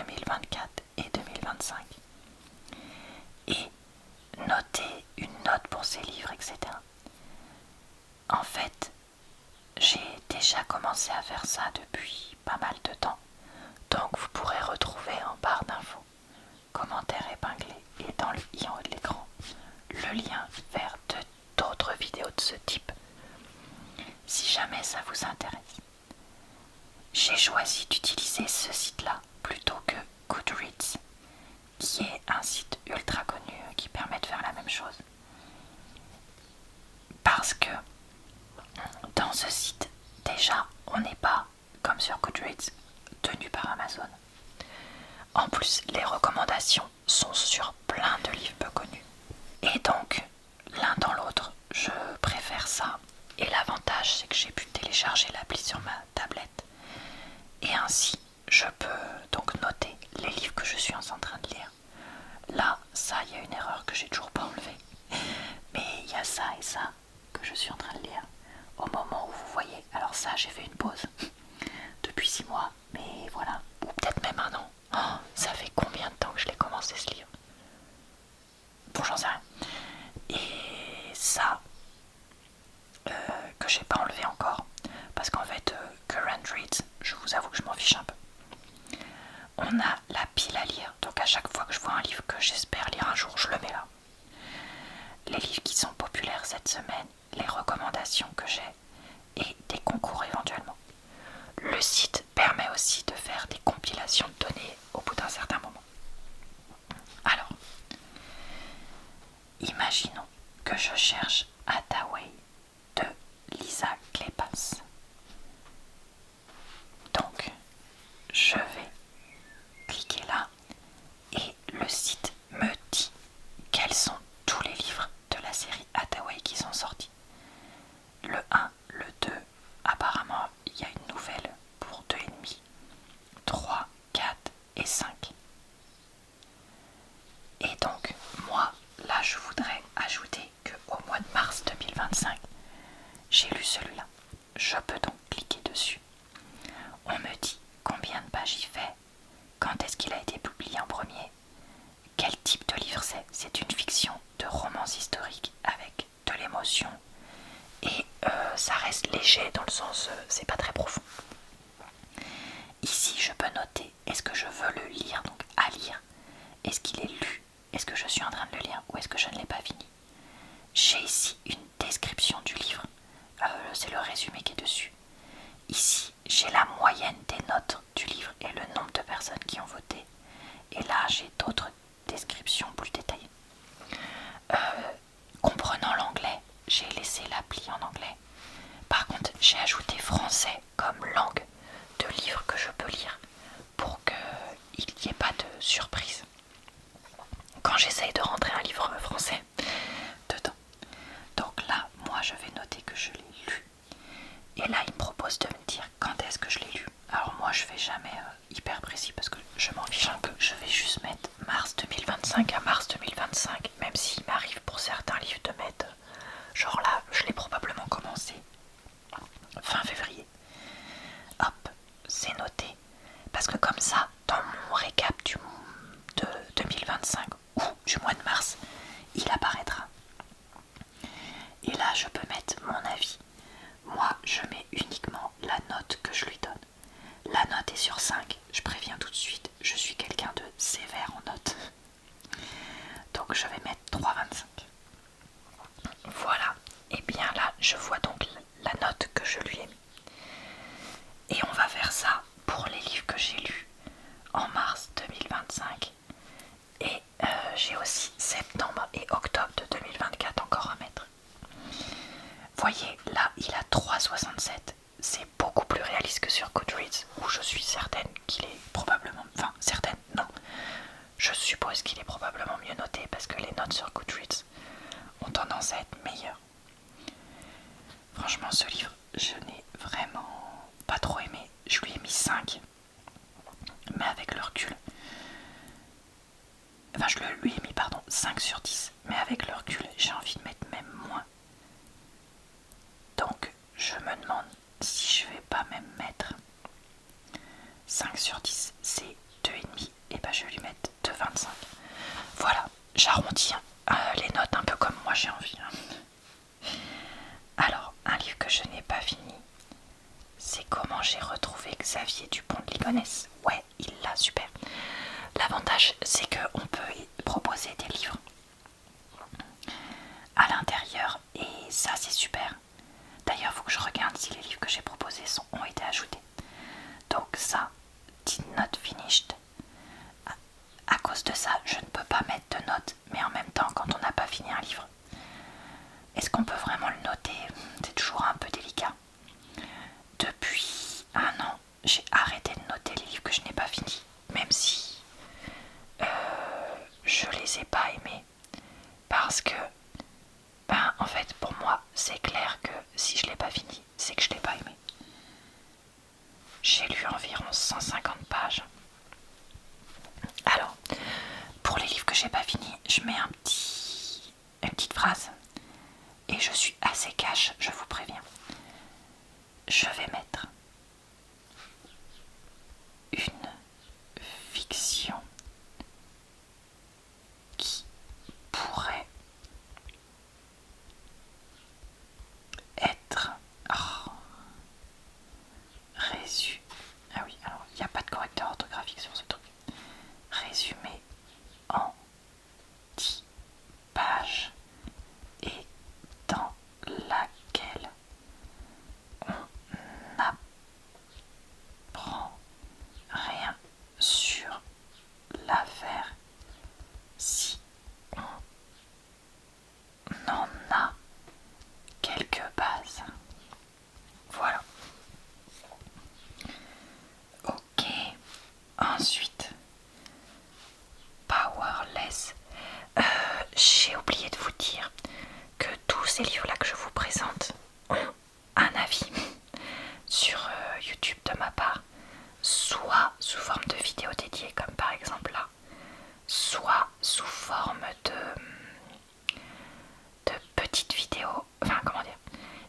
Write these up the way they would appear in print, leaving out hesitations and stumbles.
2024 et 2025 et noter une note pour ces livres, etc. En fait, j'ai déjà commencé à faire ça depuis pas mal de temps, donc vous pourrez retrouver en barre d'infos, commentaires épinglés et dans le i en haut de l'écran, le lien vers d'autres vidéos de ce type, si jamais ça vous intéresse. J'ai choisi d'utiliser ce site-là plutôt que Goodreads, qui est un site ultra connu qui permet de faire la même chose. Parce que dans ce site, déjà, on n'est pas, comme sur Goodreads, tenu par Amazon. En plus, les recommandations sont sur plein de livres peu connus. Et donc, l'un dans l'autre, je préfère ça. Et l'avantage, c'est que j'ai pu télécharger l'appli sur ma tablette. Et ainsi, je peux donc noter les livres que je suis en train de lire. Là, ça, il y a une erreur que j'ai toujours pas enlevée. Mais il y a ça et ça que je suis en train de lire au moment où vous voyez. Alors ça, j'ai fait une pause depuis 6 mois, mais voilà, ou peut-être même 1 an. Oh, ça fait combien de temps que je l'ai commencé ce livre? Bon, j'en sais rien. Et ça, que j'ai pas enlevé encore, parce qu'en fait, Current Reads, je vous avoue que je m'en fiche un peu. On a la pile à lire, donc à chaque fois que je vois un livre que j'espère lire un jour, je le mets là. Les livres qui sont populaires cette semaine, les recommandations que j'ai et des concours éventuellement. Le site permet aussi de faire des compilations de données au bout d'un certain moment. Alors, imaginons que je cherche Hathaway de Lisa Kleypas. Donc, je vais cliquer là et le site me dit quels sont tous les livres de la série Hathaway qui sont sortis. Le 1, le 2, apparemment il y a une nouvelle pour 2,5, 3, 4 et 5. Et donc moi là je voudrais ajouter qu'au mois de mars 2025 j'ai lu celui-là. Je peux donc cliquer dessus. On me dit combien de pages il fait, quand est-ce qu'il a été publié en premier, quel type de livre c'est. C'est une fiction de romance historique avec de l'émotion et ça reste léger dans le sens c'est pas très profond. Ici je peux noter est-ce que je veux le lire, donc à lire, est-ce qu'il est lu, est-ce que je suis en train de le lire ou est-ce que je ne l'ai pas fini. J'ai ici une description du livre, c'est le résumé qui est dessus. Ici j'ai la moyenne des notes du livre et le nombre de personnes qui ont voté. Et là j'ai d'autres descriptions plus détaillées. Comprenant l'anglais, j'ai laissé l'appli en anglais. Par contre, j'ai ajouté français comme langue de livre que je peux lire pour qu'il n'y ait pas de surprise quand j'essaye de rentrer un livre français dedans. Donc là, moi je vais noter que je l'ai lu. Et là, il me propose de me dire quand est-ce que je l'ai lu. Alors moi, je fais jamais hyper précis parce que je m'en fiche un peu. Je vais juste mettre mars 2025 à mars 2025, même s'il m'arrive pour certains livres de mettre, genre là, je l'ai probablement commencé fin février. Hop, c'est noté. Parce que comme ça, dans mon récap de 2025 ou du mois de mars, il apparaîtra. Et là, je peux mettre mon avis. Moi, je mets uniquement la note que je lui donne. La note est sur 5. Je préviens tout de suite, je suis quelqu'un de sévère en notes. Donc je vais mettre 3,25. Voilà. Et bien là, je vois donc la note que je lui ai mis. Et on va faire ça pour les livres que j'ai lus en mars 2025. Et j'ai aussi septembre et octobre de 2024 encore à mettre. Voyez, là, il a 3,67. C'est beaucoup plus réaliste que sur Goodreads, où je suis certaine qu'il est probablement... Enfin, certaine, non. Je suppose qu'il est probablement mieux noté parce que les notes sur Goodreads ont tendance à être meilleures. Franchement, ce livre, je n'ai vraiment pas trop aimé. Je lui ai mis 5. Mais avec le recul... Enfin, je lui ai mis, 5 sur 10. Mais avec le recul, j'ai envie de mettre même moins. Donc, je me demande si je vais pas même mettre 5 sur 10. C'est 2,5 et ben je vais lui mettre 2,25. Voilà, j'arrondis les notes un peu comme moi j'ai envie. Alors, un livre que je n'ai pas fini, c'est Comment j'ai retrouvé Xavier Dupont de Ligonnès. Ouais, il l'a, super. L'avantage, c'est qu'on peut y proposer des livres à l'intérieur et ça, c'est super. D'ailleurs, il faut que je regarde si les livres que j'ai proposés ont été ajoutés. Donc ça, did not finished. À cause de ça, je ne peux pas mettre de notes, mais en même temps, quand on n'a pas fini un livre, est-ce qu'on peut vraiment le noter? C'est toujours un peu délicat. Depuis un an, j'ai arrêté de noter les livres que je n'ai pas finis, même si je les ai pas aimés, parce que, en fait, pour moi, c'est clair que si je l'ai pas fini, c'est que je l'ai pas aimé. J'ai lu environ 150 pages. Alors, pour les livres que j'ai pas finis, je mets une petite phrase. Et je suis assez cash, je vous préviens. Je vais mettre une fiction qui pourrait être résumé. Ah oui, alors il n'y a pas de correcteur orthographique sur ce truc. Résumé en 10 pages et dans laquelle on n'apprend rien sur l'affaire si on en a quelques bases. Voilà. Ok. Ensuite, Powerless. J'ai oublié de vous dire que tous ces livres-là que je vous présente ont un avis sur YouTube de ma part, soit sous forme de vidéos dédiées comme par exemple là, soit sous forme de petites vidéos, enfin comment dire,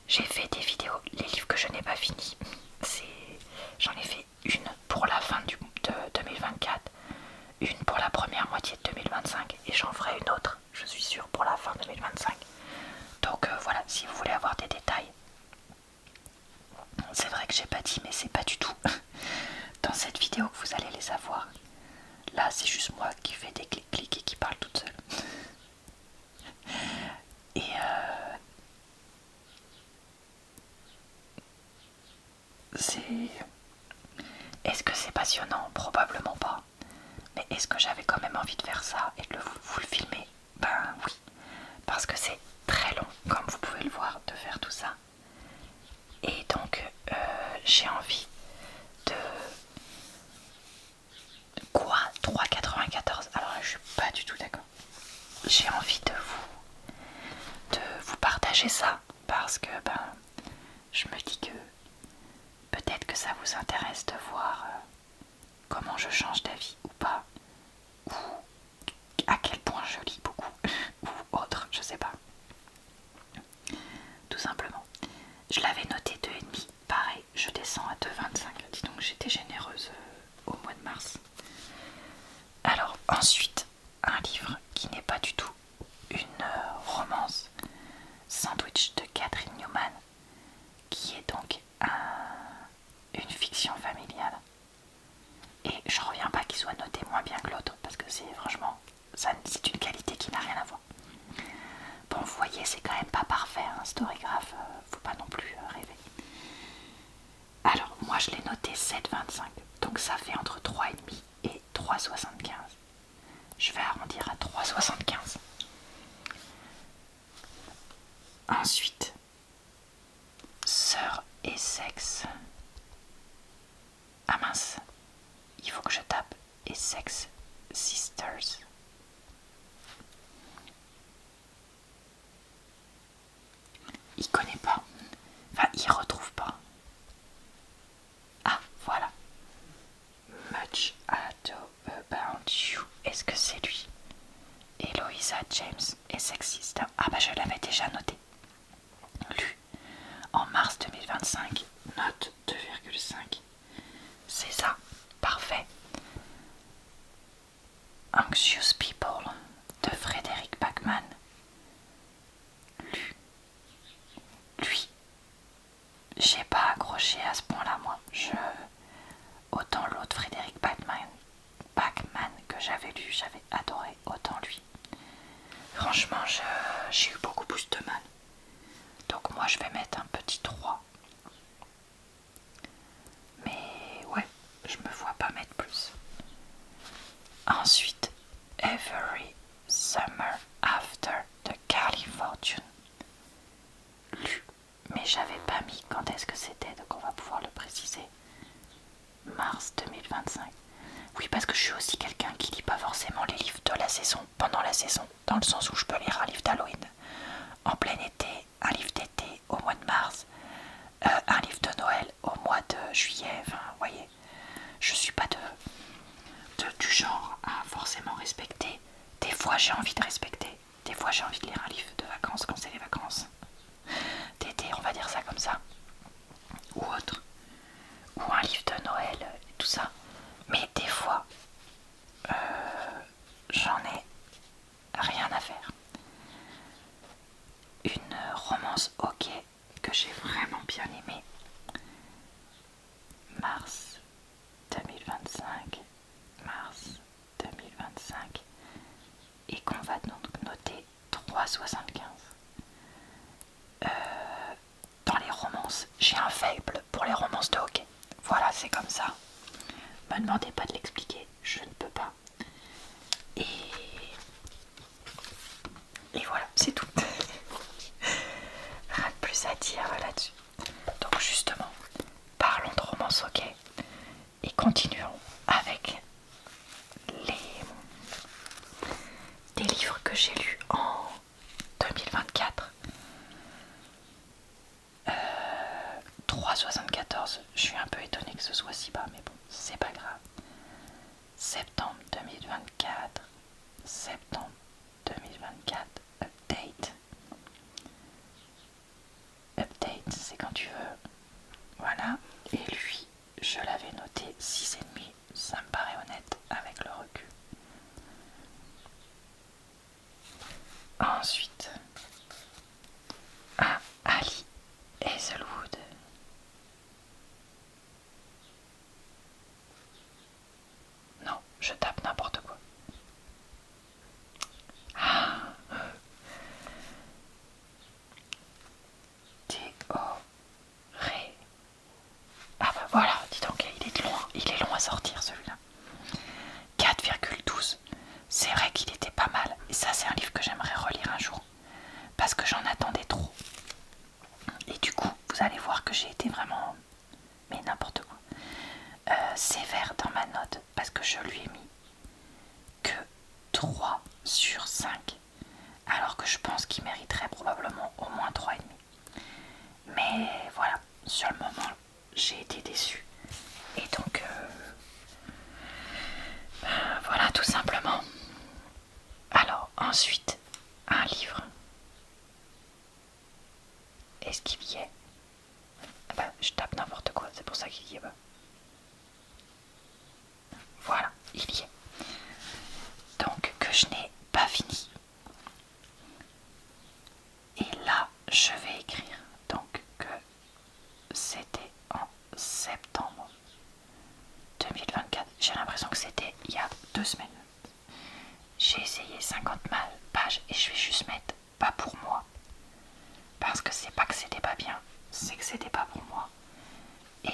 j'ai fait des vidéos, les livres que je n'ai pas finis, j'en ai fait une pour la fin de 2024, une pour la première moitié de 2025 et j'en ferai une autre, je suis sûre, pour la fin 2025. Donc voilà, si vous voulez avoir des détails, c'est vrai que j'ai pas dit, mais c'est pas du tout dans cette vidéo que vous allez les avoir. Là, c'est juste moi qui fais des clics et qui parle toute seule. Et est-ce que c'est passionnant? Probablement pas. Mais est-ce que j'avais quand même envie de faire ça et de vous le filmer? Ben oui. Parce que c'est très long, comme vous pouvez le voir, de faire tout ça. Et donc, j'ai envie de... Quoi? 3,94? Alors là, je suis pas du tout d'accord. J'ai envie de vous partager ça parce que je me dis que peut-être que ça vous intéresse de voir comment je change d'avis ou pas, ou à quel point je lis beaucoup ou autre, je sais pas. Tout simplement. Je l'avais noté 2,5, pareil, je descends à 2,25. Dis donc, j'étais généreuse au mois de mars. Alors ensuite, un livre qui n'est pas du tout une romance, Sandwich de Catherine Newman, qui est donc une fiction familiale. Et je reviens pas qu'il soit noté moins bien que l'autre, parce que c'est franchement, c'est une qualité qui n'a rien à voir. Bon, vous voyez, c'est quand même pas parfait, hein, Storygraph, faut pas non plus rêver. Alors, moi je l'ai noté 7,25, donc ça fait entre 3,5 et 3,75. Je vais arrondir à 3,75. Ensuite, Sœur et sexe. Ah mince, il faut que je tape Essex Sisters. Il connaît pas. Enfin, il retrouve pas. Ah, voilà. Much Ado About You. Est-ce que c'est lui? Eloisa James, Essex Sister. Ah bah je l'avais déjà noté. Lu en mars 2025. Note 2,5. C'est ça. Parfait. j'ai pas accroché à ce point-là, moi. Autant l'autre Frédéric Bachmann que j'avais lu, j'avais adoré, autant lui. Franchement, j'ai eu beaucoup plus de mal. Donc moi, je vais mettre un petit 3. Mais ouais, je me vois pas mettre plus. Ensuite, Every Summer After de Carly Fortune. Lu, mais j'avais pas mis quand est-ce que c'était, donc on va pouvoir le préciser. Mars 2025. Oui, parce que je suis aussi quelqu'un qui lit pas forcément les livres de la saison pendant la saison, dans le sens où je peux lire un livre d'Halloween en plein été, un livre d'été au mois de mars, un livre de Noël au mois de juillet. Enfin, vous voyez, je suis pas du genre à forcément respecter. Des fois, j'ai envie de respecter. Des fois, j'ai envie de lire un livre de vacances quand c'est les vacances d'été, on va dire ça comme ça, ou autre, ou un livre de Noël et tout ça. Mais des fois, j'en ai rien à faire. Une romance ok que j'ai vraiment bien aimée. Mars 2025. Mars 2025. Et qu'on va donc noter 3,75. Dans les romances, j'ai un faible pour les romances de hockey. Voilà, c'est comme ça. Me demandez pas de l'expliquer, je ne peux pas. Et voilà, c'est tout. Rien de plus à dire là-dessus. Donc justement, parlons de romance hockey et continuons avec des livres que j'ai lus en 2024. 3,74, je suis un peu étonnée que ce soit si bas, mais bon, c'est pas grave. Septembre 2024, septembre 2024, update. Update, c'est quand tu veux. Voilà, et lui, je l'avais noté 6,5, ça me paraît honnête avec le recul. Ensuite, Ali Hazelwood. Non, je tape n'importe quoi. Théoré. Ah bah voilà, dis donc, il est long à sortir celui-là. 4,12. C'est vrai qu'il était pas mal. Et ça, c'est un livre que j'aimerais relire un jour. Parce que j'en attendais trop. Et du coup, vous allez voir que j'ai été vraiment... mais n'importe quoi. Sévère dans ma note. Parce que je lui ai mis que 3 sur 5. Alors que je pense qu'il mériterait probablement au moins 3,5. Mais voilà, sur le moment, j'ai été déçue. Et donc, voilà tout simplement. Alors, ensuite, un livre. Est-ce qu'il y est? Bah, je tape n'importe quoi, c'est pour ça qu'il y est pas. Voilà, il y est. Donc, que je n'ai pas fini. Et là, je vais écrire donc que c'était en septembre 2024. J'ai l'impression que c'était il y a 2 semaines. J'ai essayé 50 pages et je vais juste mettre pas pour moi. Parce que c'est pas que c'était pas bien, c'est que c'était pas pour moi. Et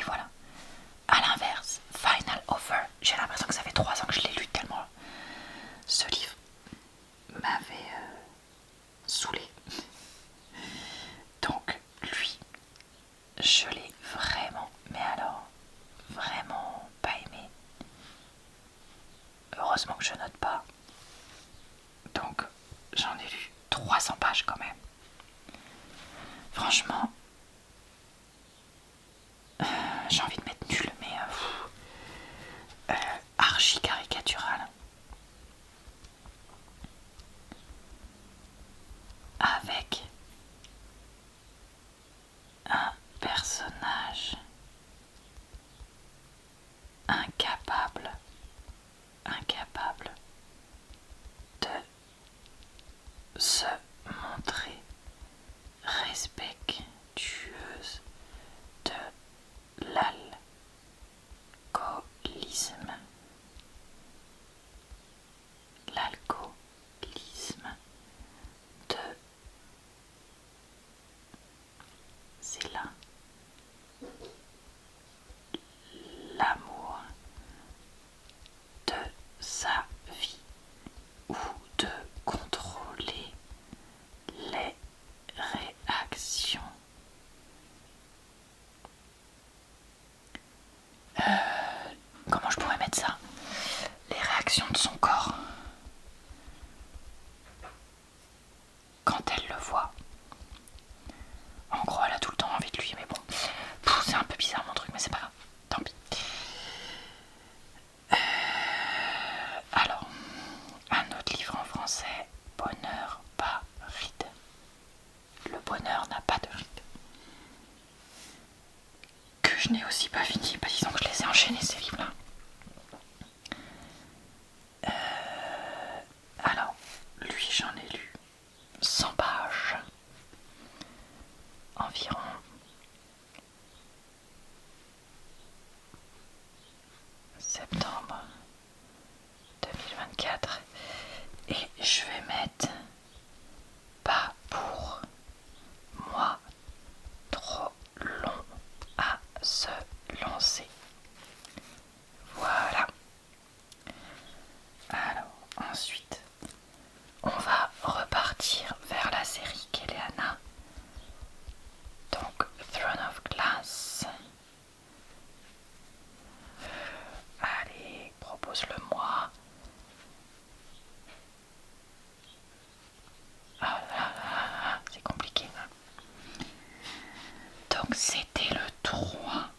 voilà. À l'inverse, Final Offer, j'ai l'impression que ça fait 3 ans que je l'ai lu tellement ce livre m'avait saoulé. Donc lui, je l'ai vraiment, mais alors vraiment pas aimé. Heureusement que je note pas. Donc j'en ai lu 300 pages quand même. Franchement, j'ai envie de mettre nul, mais archi caricatural. Avec un personnage incapable de se montrer respectueux respectueuse de l'alcoolisme. L'alcoolisme de... C'est là. L'amour de sa vie ou de contrôler les réactions. Comment je pourrais mettre ça? Les réactions de son corps quand elle le voit. En gros, elle a tout le temps envie de lui, mais bon, c'est un peu bizarre mon truc, mais c'est pas grave, tant pis. Alors, un autre livre en français, Bonheur pas ride. Le bonheur n'a pas de ride. Que je n'ai aussi pas fini, bah disons que je les ai enchaînés ces livres-là. Alors, lui j'en ai lu 100 pages environ. Septembre 2024 et je vais mettre pas pour moi trop long à se lancer. Voilà. Alors ensuite on va repartir vers la série Kéléana, donc Throne of Glass. Allez, propose-le-moi. C'est compliqué. Donc c'était le 3.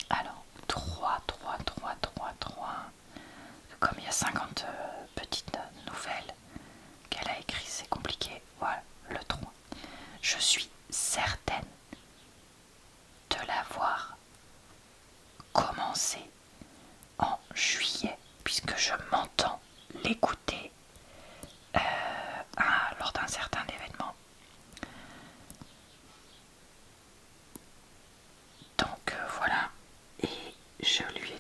Alors 3. Comme il y a 50 petites nouvelles qu'elle a écrites, c'est compliqué. Voilà, le 3. Je suis certaine de l'avoir commencé en juillet, puisque je m'entends l'écouter lors d'un certain événement. Donc voilà, et je l'ai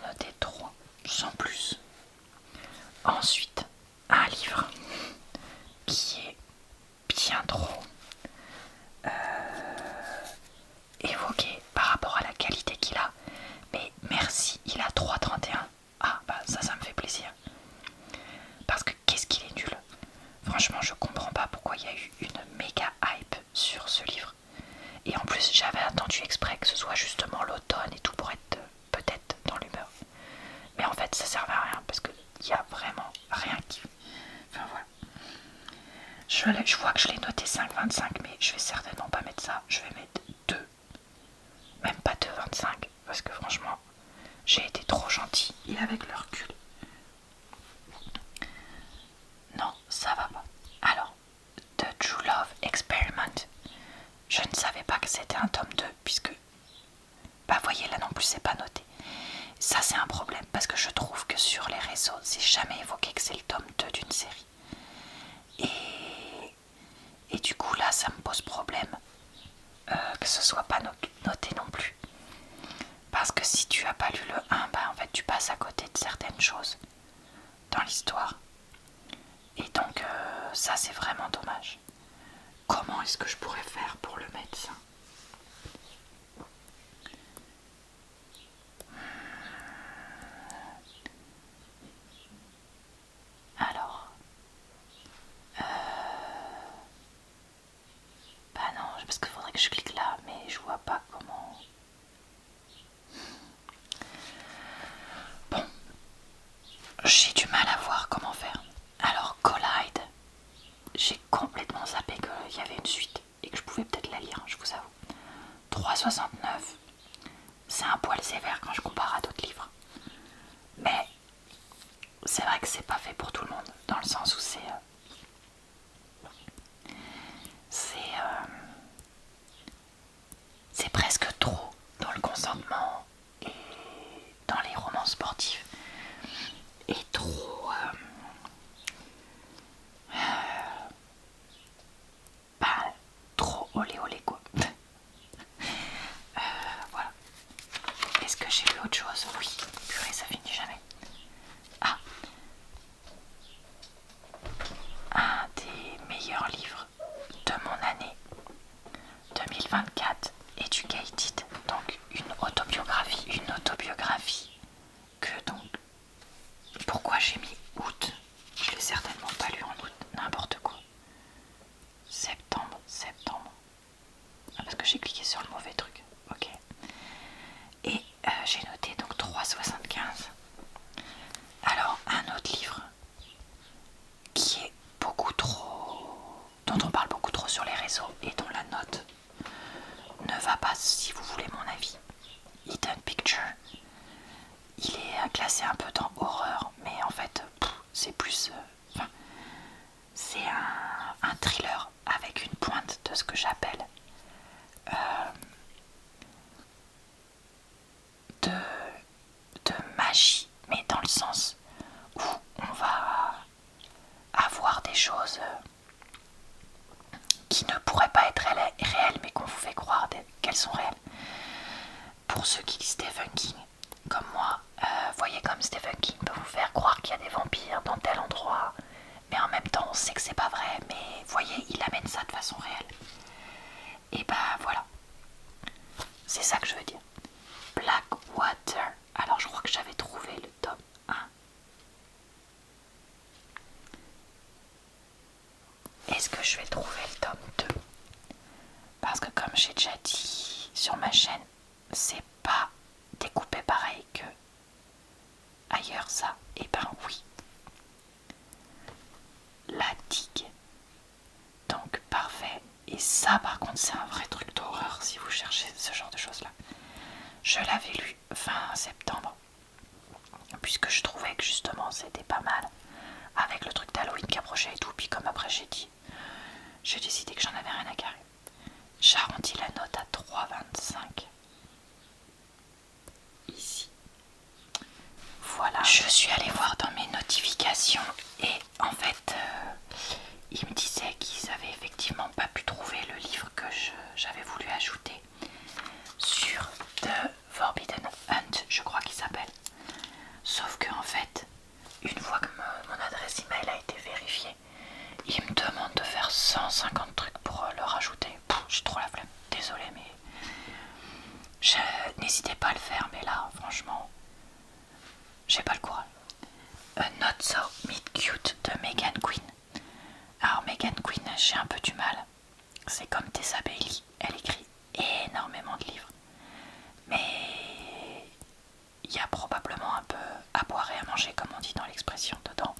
noté 3, sans plus. Ensuite, un livre qui est bien trop évoqué par rapport à la qualité qu'il a. Mais merci, il a 3,31. Ah bah ça me fait plaisir. Parce que qu'est-ce qu'il est nul. Franchement, je comprends pas pourquoi il y a eu une méga hype sur ce livre. Et en plus, j'avais attendu exprès que ce soit justement l'automne et tout pour être peut-être dans l'humeur. Mais en fait, ça servait à rien parce qu'il y a vraiment rien qui... Enfin voilà. Je vois que je l'ai noté 5,25, mais je vais certainement pas mettre ça. Je vais mettre 2. Même pas 2,25 parce que franchement, j'ai été trop gentille et avec le recul. Non, ça va pas. Alors, The True Love Experiment. Je ne savais pas que c'était un tome 2 puisque, bah voyez là non plus c'est pas noté. Ça c'est un problème parce que je trouve que sur les réseaux c'est jamais évoqué que c'est le tome 2 d'une série. Et du coup là ça me pose problème que ce soit pas noté non plus. Parce que si tu as pas lu le 1, bah en fait tu passes à côté de certaines choses dans l'histoire. Et donc ça c'est vraiment dommage. Comment est-ce que je pourrais faire pour le mettre ça? Alors, bah non, parce qu'il faudrait que je clique là, mais je vois pas comment. Bon, j'ai du mal à voir comment faire. Alors, Collide, j'ai complètement zappé qu'il y avait une suite et que je pouvais peut-être la lire, je vous avoue. 3,69, c'est un poil sévère quand je compare à d'autres livres. Mais c'est vrai que c'est pas fait pour tout le monde, dans le sens où c'est presque trop dans le consentement et dans les romans sportifs et trop olé olé quoi. Voilà. Est-ce que j'ai lu autre chose? Oui, purée, ça finit jamais. Ah, un des meilleurs livres de mon année 2024, Educated, donc une autobiographie que donc, pourquoi j'ai mis août? Je l'ai certainement pas lu en août, n'importe quoi. Septembre. Ah, parce que j'ai cliqué sur le mauvais truc, ok. Et j'ai noté donc 3,75. Alors, un autre livre qui est beaucoup trop, dont on parle beaucoup trop sur les réseaux et dont la note ne va pas, si vous voulez mon avis. Hidden Picture. Il est classé un peu dans horreur, mais en fait, c'est plus... c'est un thriller avec une pointe de ce que j'appelle de magie, mais dans le sens où on va avoir des choses qui ne pourraient pas être réelles, mais qu'on vous fait croire qu'elles sont réelles. Pour ceux qui lisent Stephen King, comme moi, voyez comme Stephen King peut vous faire croire qu'il y a des vampires dans tel endroit, mais en même temps on sait que c'est pas vrai, mais voyez, il amène ça de façon réelle. Et bah voilà, c'est ça que je veux dire. Blackwater, alors je crois que j'avais trouvé le tome 1. Est-ce que je vais trouver le tome 2? Parce que comme j'ai déjà dit sur ma chaîne, c'est pas découpé pareil que ailleurs ça. Et ben oui. La digue. Donc parfait. Et ça par contre c'est un vrai truc d'horreur si vous cherchez ce genre de choses là. Je l'avais lu fin septembre. Puisque je trouvais que justement c'était pas mal. Avec le truc d'Halloween qui approchait et tout. Puis comme après j'ai décidé que j'en avais rien à carrer. J'arrondis la note à 3,25. Ici. Voilà. Je suis allée voir dans mes notifications et en fait, ils me disaient qu'ils avaient effectivement pas pu trouver le livre que j'avais voulu ajouter sur The Forbidden Hunt, je crois qu'il s'appelle. Sauf que en fait, une fois que mon adresse email a été vérifiée, ils me demandent de faire 150 trucs pour le rajouter. J'ai trop la flemme. Désolée, mais n'hésitez pas à le faire. Mais là, franchement, j'ai pas le courage. Not So Meet Cute de Megan Quinn. Alors Megan Quinn, j'ai un peu du mal. C'est comme Tessa Bailey. Elle écrit énormément de livres. Mais il y a probablement un peu à boire et à manger, comme on dit dans l'expression, dedans.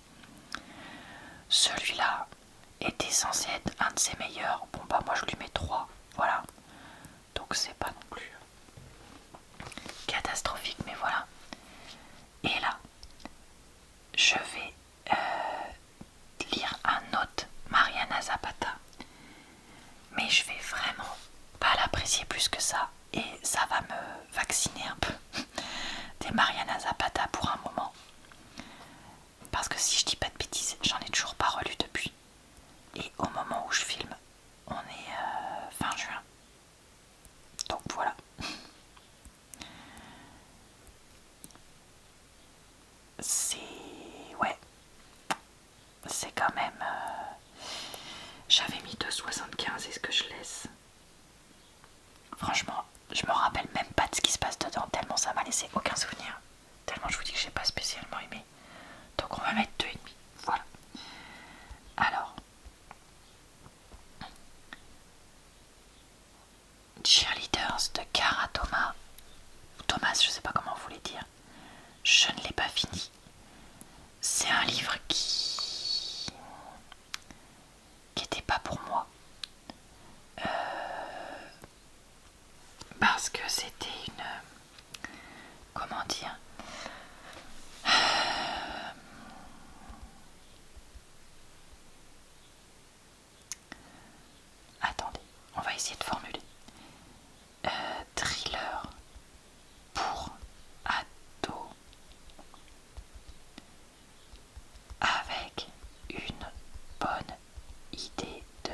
Celui-là était censé être un de ses meilleurs. Bon bah moi je lui mets 3. Voilà. Donc c'est pas non plus catastrophique, mais voilà. Et là, je vais lire un autre Mariana Zapata. Mais je vais vraiment pas l'apprécier plus que ça. Et ça va me vacciner un peu des Mariana Zapata pour un moment. Parce que si je dis pas de bêtises, j'en ai toujours pas relu depuis. Et au moment où je filme, on est fin juin. Donc voilà. C'est... ouais. C'est quand même... J'avais mis 2,75. Est-ce que je laisse? Franchement, je me rappelle même pas de ce qui se passe dedans, tellement ça m'a laissé aucun souvenir. Tellement je vous dis que j'ai pas spécialement aimé. Donc on va mettre 2,5. Voilà. Alors. Cheerleaders de Cara Thomas. Thomas, je sais pas comment vous voulez dire. Je ne l'ai pas fini. C'est un livre qui était pas pour moi. Parce que c'était une... comment dire? Attendez, on va essayer de formuler. Thriller pour ados avec une bonne idée de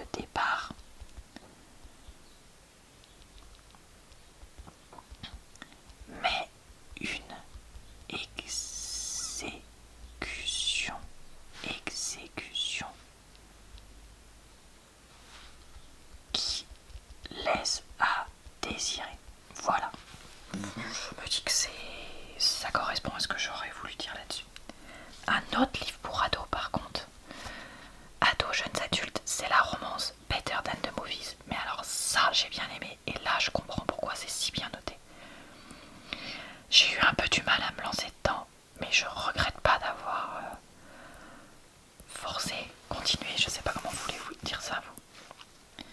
ça correspond à ce que j'aurais voulu dire là-dessus. Un autre livre pour ados par contre, ados, jeunes adultes, c'est la romance Better Than the Movies. Mais alors ça j'ai bien aimé et là je comprends pourquoi c'est si bien noté. J'ai eu un peu du mal à me lancer dedans, mais je regrette pas d'avoir forcé, continué, je sais pas comment voulez-vous dire ça vous.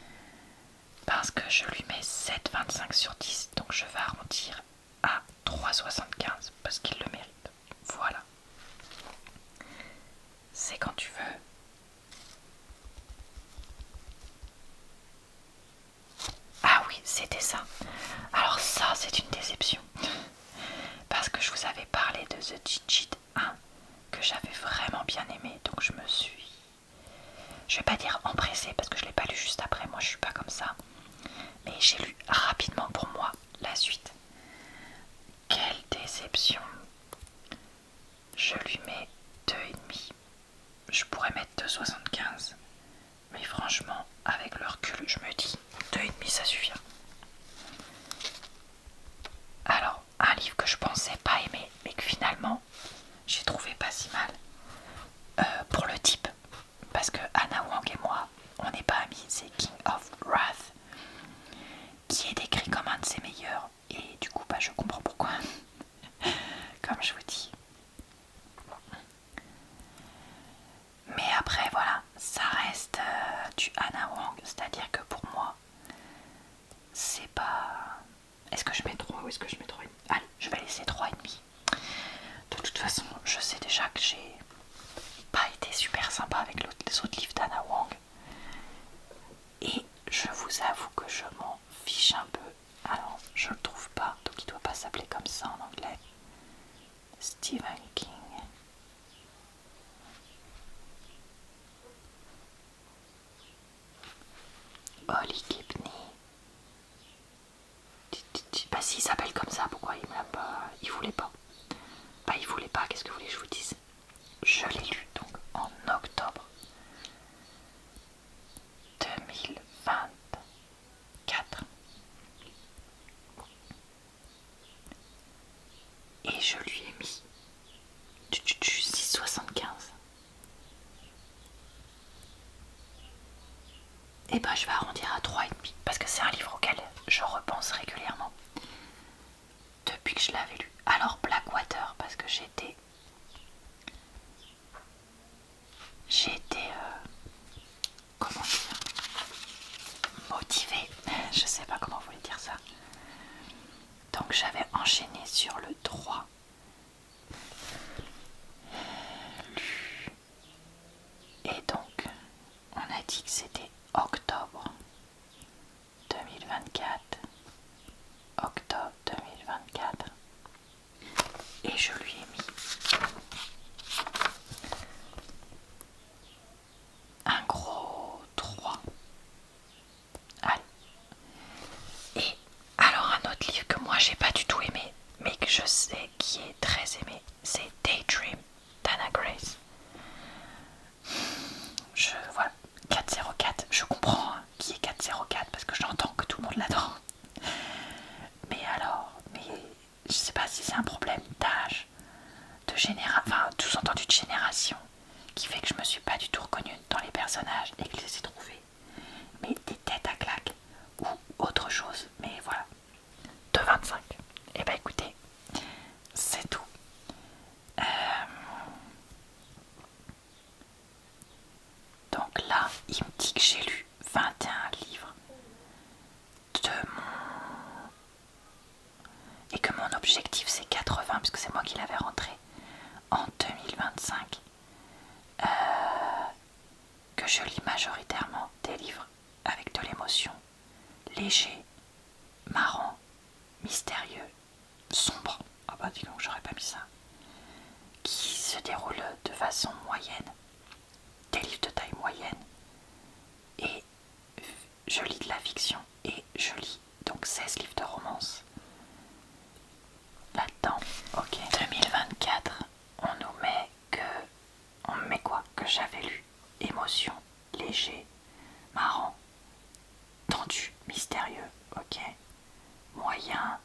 Parce que je lui mets 7,25 sur 10, donc je vais arrondir à 3,75 parce qu'il le mérite. Voilà. C'est quand tu veux. Ah oui, c'était ça. Alors ça, c'est une déception. Parce que je vous avais parlé de The Cheat Sheet 1 que j'avais vraiment bien aimé, donc je me suis... Je vais pas dire empressée parce que je l'ai pas lu juste après, moi je suis pas comme ça. Mais j'ai lu rapidement pour moi la suite. Quelle déception. Je lui mets 2,5. Je pourrais mettre 2,75. Mais franchement, avec le recul, je me dis 2,5 ça suffira. Alors, un livre que je pensais pas aimer, mais que finalement, j'ai trouvé pas si mal. Pour le type, parce que Anna Wang et moi, on n'est pas amis, c'est King of Wrath, qui est décrit comme un de ses meilleurs, et du coup, je comprends pourquoi. Comme je vous dis. Mais après, voilà, ça reste du Anna Wang, c'est-à-dire que pour moi, c'est pas... Est-ce que je mets 3 ou est-ce que je mets 3,5? Allez, je vais laisser 3,5. De toute façon, je sais déjà que j'ai pas été super sympa avec les autres livres d'Anna Wang. Et je vous avoue que je m'en fiche un peu. Alors, je le trouve pas, donc il doit pas s'appeler comme ça en anglais. Stephen King. Holly Gibney. Bah s'il s'appelle comme ça, pourquoi il me l'a pas... Il voulait pas. Bah il voulait pas, qu'est-ce que vous voulez que je vous dise? Je l'ai lu donc en octobre 2024. Et je lui ai mis 6,75. Et bah je vais arrondir à 3,5 parce que c'est un livre auquel je repense régulièrement depuis que je l'avais lu. Alors Blackwater, parce que j'étais comment dire, motivée, je sais pas comment vous voulez dire ça. Donc j'avais enchaîné sur le 3, lu, et donc on a dit que c'était octobre 2024, octobre 2024, et je lui ai mis un gros 3. Allez. Et alors un autre livre que moi j'ai pas du tout aimé, mais que je sais qui est très aimé, c'est Daydream d'Anna Grace. Voilà, 404, je comprends qui est 404 parce que j'entends que tout le monde l'adore. Mais alors, je sais pas si c'est un problème d'âge, de génération, enfin tout entendu de génération, qui fait que je me suis pas du tout reconnue dans les personnages et que je les ai trouvés, mais des têtes à claque ou autre chose, mais voilà. 2,25. Et bah écoutez, c'est tout. Donc là, il me dit que j'ai lu 21 livres et que mon objectif c'est 80 puisque c'est moi qui l'avais rentré en 2025. Que je lis majoritairement des livres avec de l'émotion, léger, marrant, mystérieux, sombre. Ah bah dis donc, j'aurais pas mis ça. Qui se déroulent de façon moyenne, des livres de taille moyenne. Et je lis de la fiction et je lis donc 16 livres de romance là-dedans. Ok. 2024, on me met quoi? Que j'avais lu émotion, léger, marrant, tendu, mystérieux. Ok. Moyen.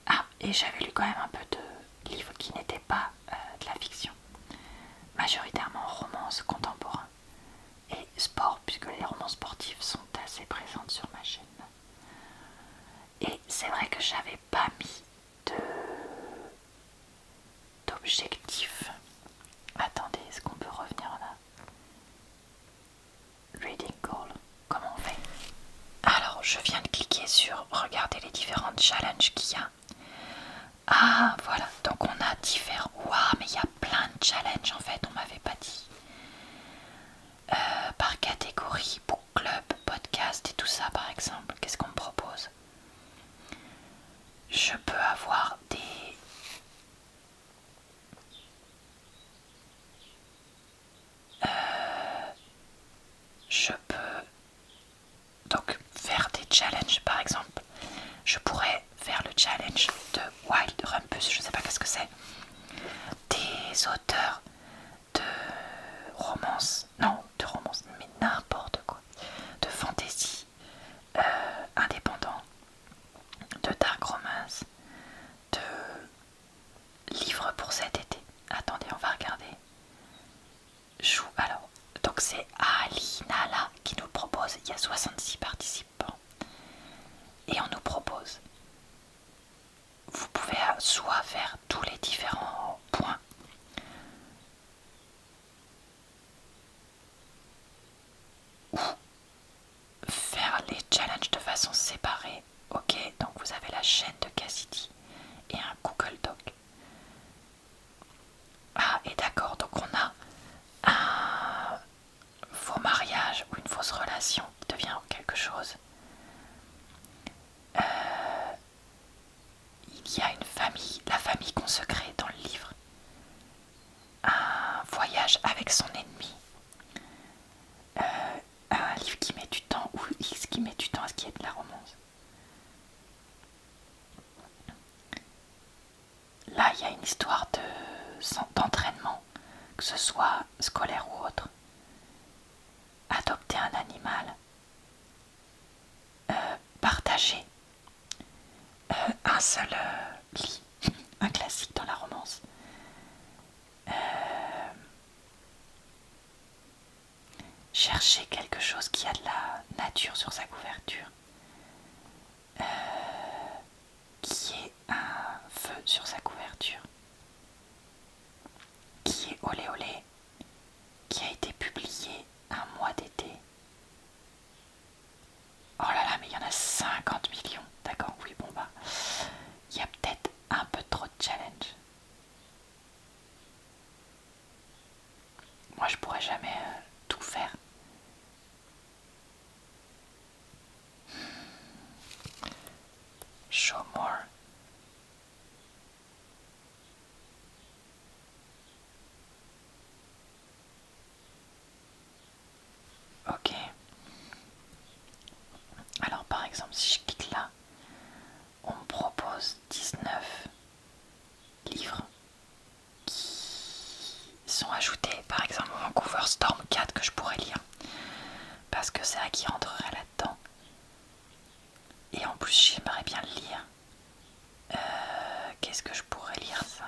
Ah, Et j'avais lu quand même un peu de livres qui n'étaient pas de la fiction, majoritairement romance contemporain et sport, puisque les romans sportifs sont assez présentes sur ma chaîne. Et c'est vrai que j'avais pas mis d'objectif. Attendez, est-ce qu'on peut revenir là? Reading goal, comment on fait? Alors, je viens de cliquer sur regarder les différentes challenges qu'il y a. Ah, voilà, donc on a différents... Waouh, mais il y a plein de challenges en fait, on m'avait pas dit. Par catégorie, book club, podcast et tout ça par exemple, qu'est-ce qu'on me propose? Je peux avoir des... Je peux donc faire des challenges par exemple. Je pourrais faire le challenge de Wild Rumpus, je sais pas qu'est-ce que c'est. Des auteurs de romance, non de romance, mais n'importe quoi, de fantasy indépendant, de dark romance, de livres pour cet été. Attendez, on va regarder. Alors, donc c'est Ali Nala qui nous propose, il y a 66 participants. Et on nous propose, vous pouvez soit faire tous les différents points, ou faire les challenges de façon séparée. Ok, donc vous avez la chaîne de Cassidy et un Google Doc. Ah, et d'accord, donc on a un faux mariage ou une fausse relation qui devient quelque chose. Il y a une famille, la famille qu'on se crée dans le livre. Un voyage avec son ennemi. Un livre qui met du temps ou X qui met du temps à ce qui est de la romance. Là, il y a une histoire d'entraînement, que ce soit scolaire ou autre. Adopter un animal. Partager un seul lit. Un classique dans la romance. Chercher quelque chose qui a de la nature sur sa couverture. Qui est un feu sur sa couverture. Qui est Olé Olé. Qui a été publié un mois d'été. Oh là là, mais il y en a 50 millions. D'accord, oui, bon bah, il y a peut-être un peu trop de challenge. Moi, je pourrais jamais tout faire. Show more. Ok. Alors par exemple, si je clique là, on me propose 19 livres qui sont ajoutés. Par exemple, Vancouver Storm 4 que je pourrais lire. Parce que c'est ça qui rentrerait là-dedans. Et en plus, j'aimerais bien le lire. Qu'est-ce que je pourrais lire ça?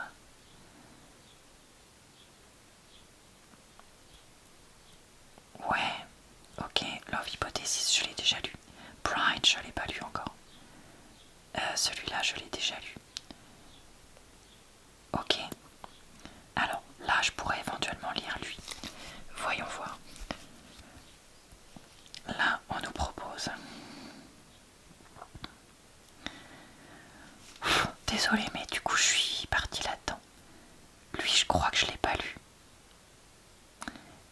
Ouais, ok, Love Hypothesis, je l'ai déjà lu. Pride, je l'ai pas lu encore. Celui-là, je l'ai déjà lu. Ok. Alors là, je pourrais éventuellement lire lui. Voyons voir. Là, on nous propose... Désolée, mais du coup, je suis partie là-dedans. Lui, je crois que je l'ai pas lu.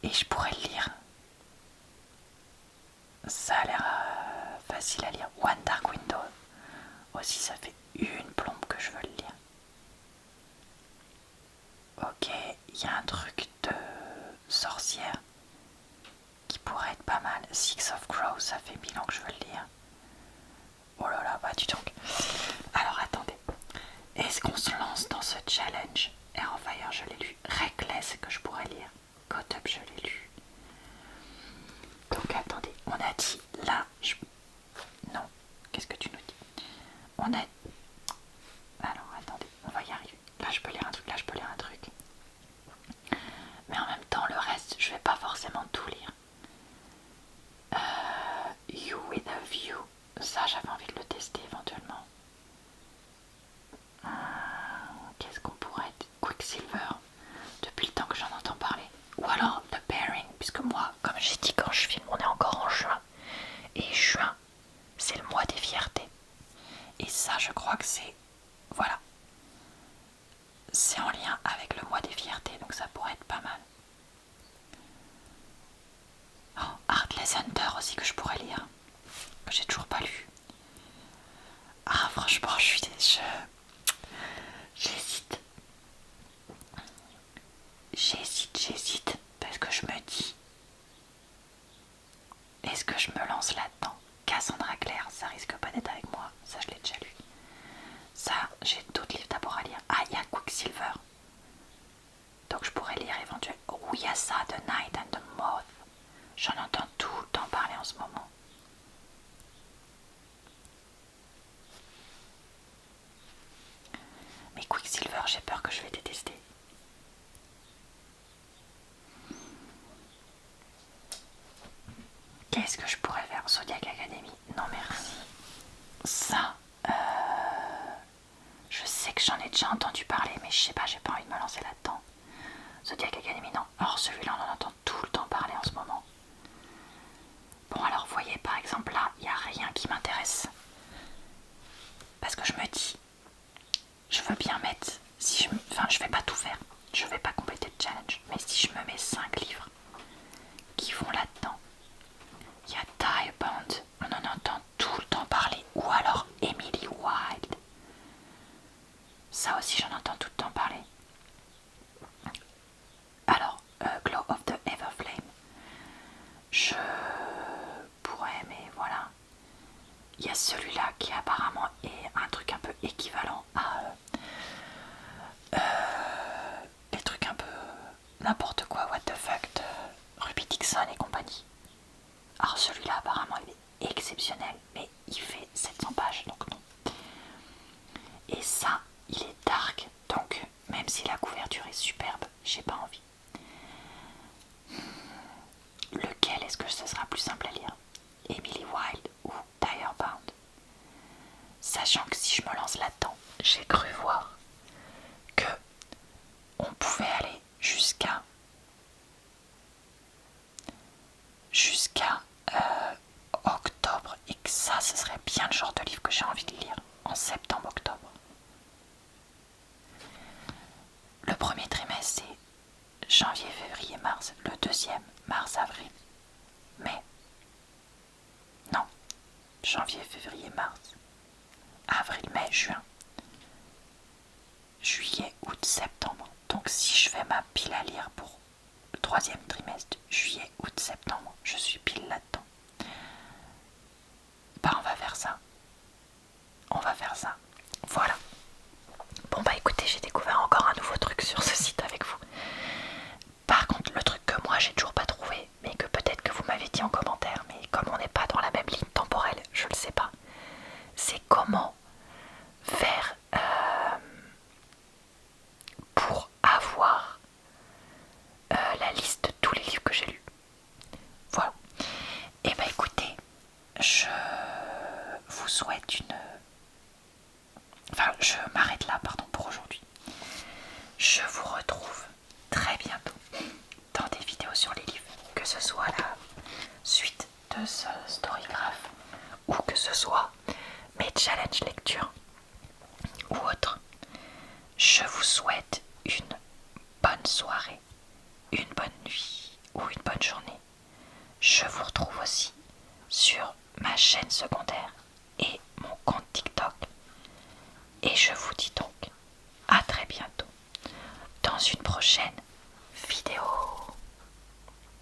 Et je pourrais le lire. Ça a l'air facile à lire. One Dark Window. Aussi, ça fait une plombe que je veux le lire. Ok, il y a un truc de sorcière qui pourrait être pas mal. Six of Crows, ça fait 1000 ans que je veux le lire. Oh là là, bah dis donc. Alors attendez. Est-ce qu'on se lance dans ce challenge? Air of Fire, je l'ai lu. Reckless, que je pourrais lire. Caught Up, je l'ai lu. Donc attendez, on a dit là, non, qu'est-ce que tu nous dis? On a... Alors Ça, j'avais envie de le tester éventuellement. Qu'est-ce qu'on pourrait être? Quicksilver, depuis le temps que j'en entends parler. Ou alors The Pairing, puisque moi, comme j'ai dit quand je filme, on est encore en juin. Et juin, c'est le mois des fiertés. Et ça, je crois que c'est... Voilà. C'est en lien avec le mois des fiertés, donc ça pourrait être pas mal. Oh, Heartless Hunter aussi que je pourrais lire, que j'ai toujours pas lu. Ah, franchement, j'hésite. J'hésite, parce que je me dis, est-ce que je me lance là-dedans? Cassandra Clare, ça risque pas d'être avec moi, ça je l'ai déjà lu. Ça, j'ai d'autres livres d'abord à lire. Ah, il y a Quicksilver, donc je pourrais lire éventuellement. Oh, il y a ça, The Night and the Moth. J'en entends tout le temps parler en ce moment. Mais Quicksilver, j'ai peur que je vais détester. Qu'est-ce que je pourrais faire? Zodiac Academy? Non merci. Ça, je sais que j'en ai déjà entendu parler, mais je sais pas, j'ai pas envie de me lancer là-dedans. Zodiac Academy, non. Or celui-là, on en entend tout le temps parler en ce moment. Bon alors, vous voyez, par exemple là, il n'y a rien qui m'intéresse. Parce que je me dis, je veux bien mettre, enfin je vais pas tout faire, je vais pas compléter le challenge, mais si je me mets 5 livres qui vont là-dedans, il y a Diamond, on en entend tout le temps parler, ou alors Emily Wilde, ça aussi j'en entends tout le temps parler. Alors, Glow of the Everflame, je pourrais, mais voilà, il y a celui-là qui apparemment est un truc un peu équivalent à les trucs un peu n'importe quoi, what the fuck de Ruby Dixon et compagnie. Alors celui-là apparemment il est exceptionnel, mais il fait 700 pages, donc non. Et ça, il est dark, donc même si la couverture est superbe, j'ai pas envie. Lequel est-ce que ce sera plus simple à lire? Emily Wilde ou Direbound? Sachant que si je me lance là-dedans, j'ai cru voir que on pouvait aller jusqu'à octobre, et que ça, ce serait bien le genre de livre que j'ai envie de lire en septembre-octobre. Le premier trimestre, c'est janvier, février, mars. Le deuxième, mars, avril, mai. Non, janvier, février, mars, avril, mai, juin, juillet, août, septembre. Donc si je fais ma pile à lire pour le troisième trimestre, juillet, août, septembre, je suis pile là-dedans. Bah on va faire ça. On va faire ça. Voilà. Bon bah écoutez, j'ai découvert encore un nouveau truc sur ce site avec vous. Par contre, le truc que moi j'ai toujours pas trouvé, mais que peut-être que vous m'avez dit en commentaire, mais comme on n'est pas dans la même ligne temporelle, je le sais pas, c'est comment faire pour avoir la liste de tous les livres que j'ai lus. Voilà. Et bah écoutez, je vous souhaite une... Enfin, je m'arrête là, pardon, pour aujourd'hui. Je vous retrouve très bientôt dans des vidéos sur les livres, que ce soit la suite de ce storygraph ou que ce soit mes challenges lecture ou autre. Je vous souhaite une bonne soirée, une bonne nuit ou une bonne journée. Je vous retrouve aussi sur ma chaîne secondaire et mon compte TikTok. Et je vous dis donc à très bientôt dans une prochaine